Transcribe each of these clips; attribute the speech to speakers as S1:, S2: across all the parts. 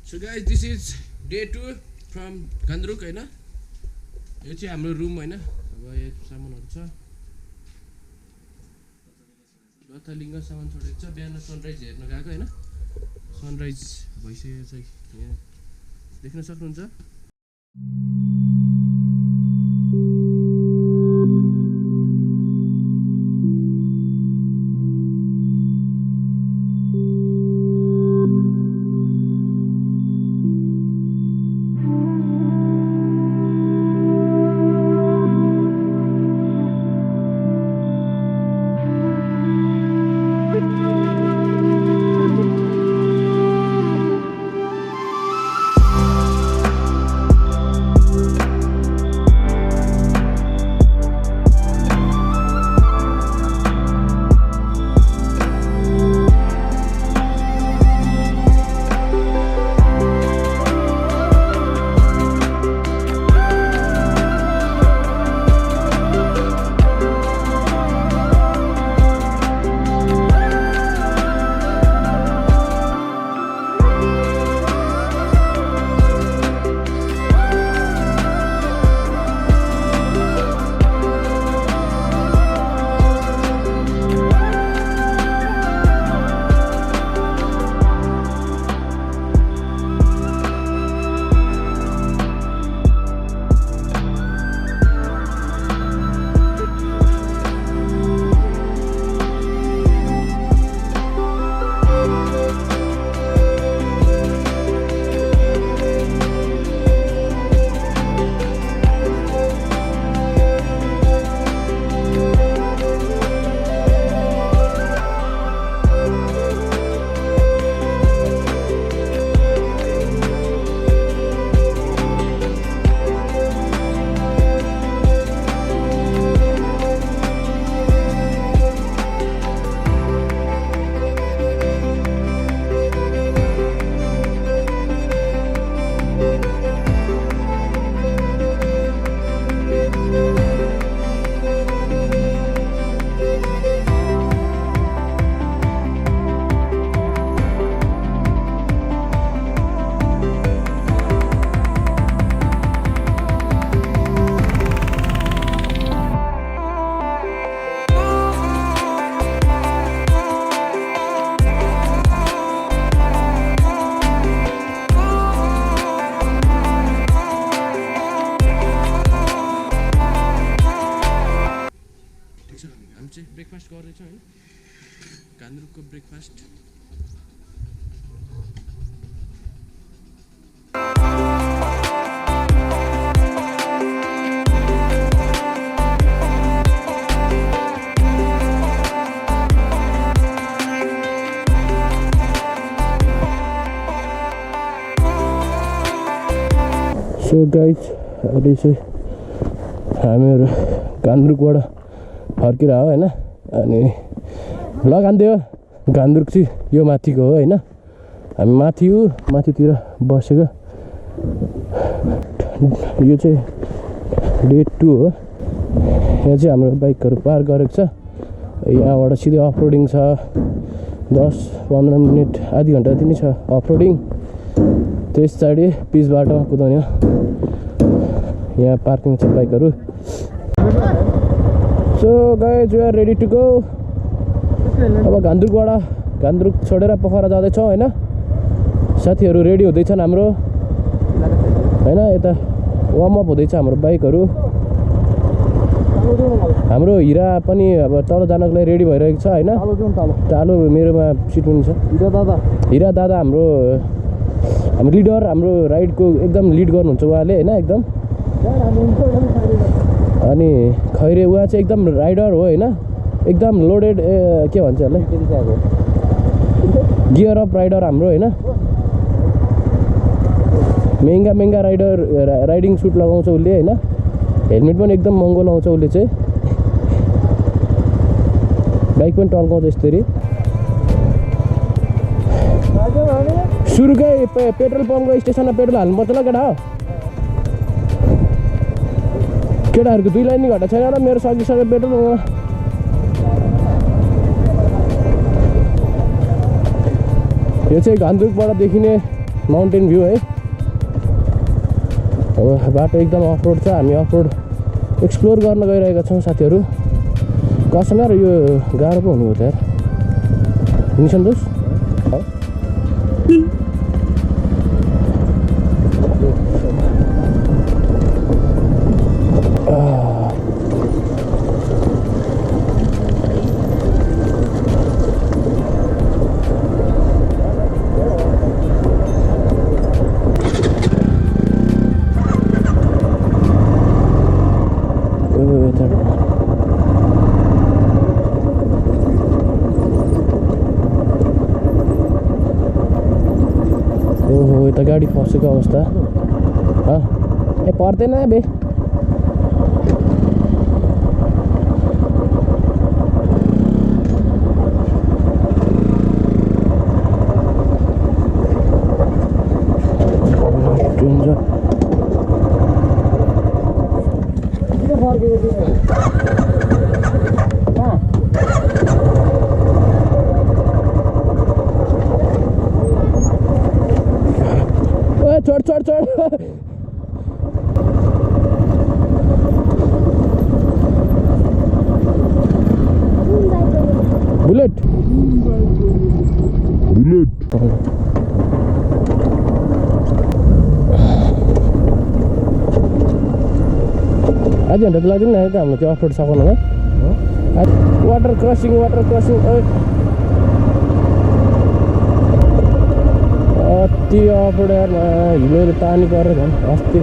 S1: So guys, this is day 2 from Ghandruk हैन यो चाहिँ हाम्रो रुम हैन अब यो सामानहरु छ लथालिङ्ग सामान छोडेको छ बिहान सनराइज हेर्न गएको हैन सनराइज भइसकेको छ यहाँ देख्न सक्नुहुन्छ ब्रेकफास्ट गर्दैछौँ हैन गान्द्रुकको ब्रेकफास्ट सो गाइज अहिले चाहिँ हामीहरू गान्द्रुकबाट फर्केर हो हैन अनि लगान्थ्यो गान्द्रुक चाहिँ यो माथिको हो हैन हामी माथितिर बसेको यो चाहिँ डे 2 हो यहाँ चाहिँ हाम्रो बाइकहरु पार्क गरेको छ यहाँबाट सिधै अफरोडिङ छ 10-15 मिनेट आधी घण्टा जति नै छ अफरोडिङ त्यस पछाडि पिच बाटोमा कुदाउने यहाँ पार्किङ छ बाइकहरु So guys, we are ready to go. अब गान्द्रुक छोडेर पोखरा जाँदैछौँ हैन साथीहरु रेडी हुँदैछन् हाम्रो हैन यता वार्म अप हुँदैछ हाम्रो बाइकहरु हाम्रो हिरा पनि अब तल जानको लागि रेडी भइरहेको छ हैन तालो मेरोमा सिट पनि छ हिरा दादा हाम्रो लिडर हाम्रो राइडको एकदम लिड गर्नुहुन्छ उहाँले हैन एकदम अनि खैरे उहाँ चाहिँ एकदम राइडर हो हैन एकदम लोडेड के भन्छ यसलाई गियर अफ राइडर हाम्रो हैन महँगा राइडिङ सुट लगाउँछ उसले हैन हेलमेट पनि एकदम महँगो लगाउँछ उसले चाहिँ बाइक पनि टल्काउँछ यसरी सुरुकै पेट्रोल पम्पको स्टेसनमा पेट्रोल हाल्नुपर्छ ल केटाहरुको 2 लाइन नि घटा छैन र मेरो सकिसक्यो पेट्रोल यो चाहिँ घान्द्रुकबाट देखिने माउन्टेन भ्यू है। अब बाटो एकदम अफरोड छ। हामी अफरोड एक्सप्लोर गर्न गइरहेका छौँ साथीहरू। कसम यार यो गाह्रो पो हुनु हो त यार। नि सन्तोष यता गाडी फसेको अवस्था। ए पर्दैन बे। चढ चढ चढ बुलेट आधी घन्टा त लाग्दैन नि त हाम्रो त्यो अफरोड सघाउनुमा। वाटर क्रसिङ अति अफरोड यारमा हिलोले पानी परेर झन् अस्ति।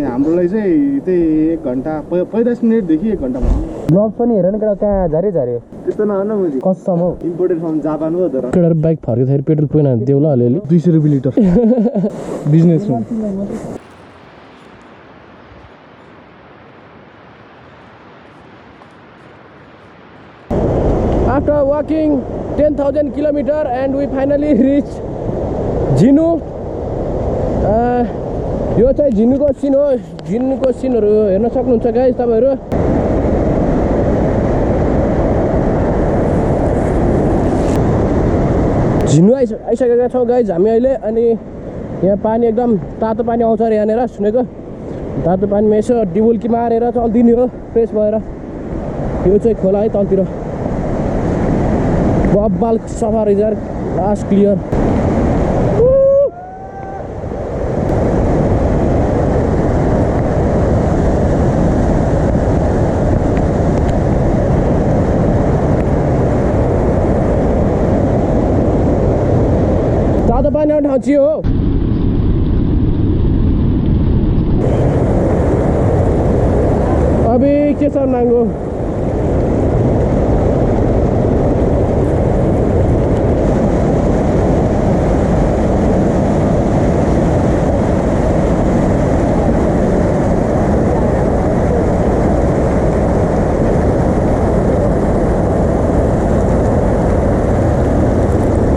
S2: हाम्रोलाई चाहिँ त्यही 1 घन्टा 45 मिनेटदेखि 1 घन्टा
S1: ब्लग पनि हेर न केटा कहाँ झऱ्यो
S2: त्यस्तो नभन मैले
S1: कसम हो
S2: इम्पोर्टेड फ्रम जापान हो तर
S1: केटा बाइक फर्किँदाखेरि पेट्रोल पुगेन भने देऊ ल अलिअलि
S2: 200 रुपियाँ लिटर बिजनेसमा
S1: After walking 10,000 kilometers and we finally reached Jhinu. यो चाहिँ झिनुको सिन हो झिनुको सिनहरु हेर्न सक्नुहुन्छ गाइस तपाईहरु झिनु आइसकेका छौं गाइस हामी अहिले अनि यहाँ पानी एकदम तातो पानी आउँछ रे यहाँनेर सुनेको तातो पानीमा यसो डिबुल्की मारेर चल्दिने हो फ्रेश भएर यो चाहिँ खोला है तलतिर बब्बाल सफा रिजर्भ लास्ट क्लियर तातो पानी आउने ठाउँ चाहिँ हो अभी के छ नाङ्गो